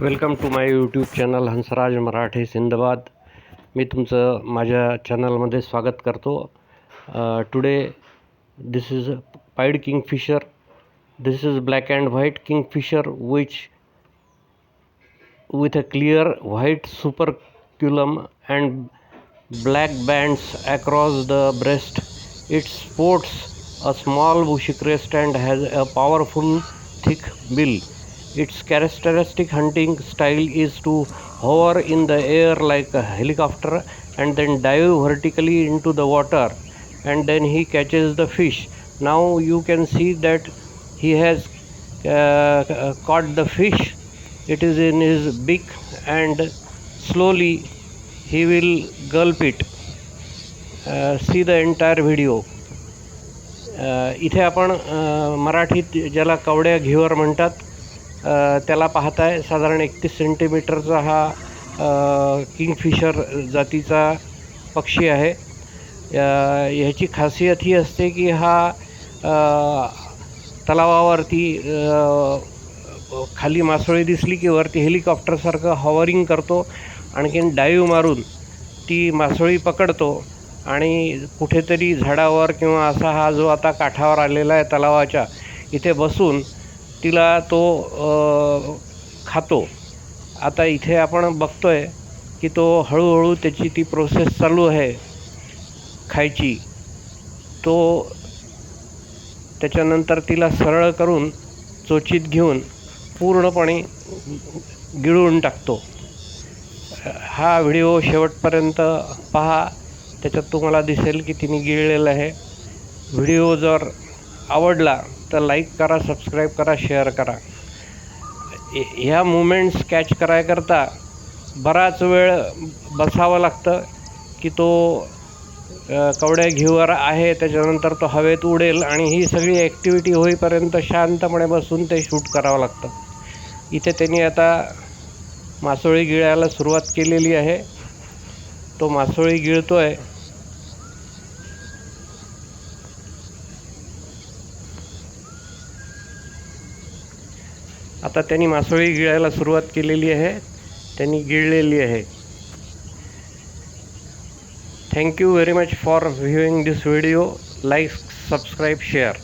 Welcome to my YouTube channel Hansraj Marathi Sindhbad. मी तुमचं माझ्या चॅनलमध्ये स्वागत करतो. Today this is pied kingfisher. This is black and white kingfisher which with a clear white superculum and black bands across the breast. It sports a small bushy crest and has a powerful thick bill. Its characteristic hunting style is to hover in the air like a helicopter and then dive vertically into the water, and then he catches the fish. Now you can see that he has caught the fish. It is in his beak and slowly he will gulp it. See the entire video. इथे आपण मराठीत ज्याला कवड्या घेवर म्हणतात त्याला पाहताय. साधारण 31 सेंटीमीटरचा हा Kingfisher जातीचा पक्षी आहे. ह्याची खासियत ही असते की हा तलावावरती खाली मासोळी दिसली की वरती हेलिकॉप्टरसारखं हॉवरिंग करतो, आणखीन डाईव्ह मारून ती मासोळी पकडतो आणि कुठेतरी झाडावर किंवा असा हा जो आता काठावर आलेला आहे तलावाच्या इथे बसून तिला तो खातो. आता इथे आपण बघतोय की तो हळूहळू त्याची ती प्रोसेस चालू आहे खायची. तो त्याच्यानंतर तिला सरळ करून चोचीत घेऊन पूर्णपणे गिळून टाकतो. हा व्हिडिओ शेवटपर्यंत पहा, त्याच्यात तुम्हाला दिसेल की तिने गिळलेलं आहे. व्हिडिओ जर आवडला तर लाईक करा, सबस्क्राईब करा, शेअर करा. ह्या मुवमेंट्स कॅच करायकरता बराच वेळ बसावं लागतं की तो कवड्या घेवर आहे, त्याच्यानंतर तो हवेत उडेल आणि ही सगळी ॲक्टिव्हिटी होईपर्यंत शांतपणे बसून ते शूट करावं लागतं. इथे त्यांनी आता मासोळी गिळायला सुरुवात केलेली आहे. तो मासोळी गिळतो आहे. आता त्यांनी मासोळी गिळायला सुरुवात केलेली आहे, त्यांनी गिळलेली आहे. Thank you very much for viewing this video. Like, subscribe, share.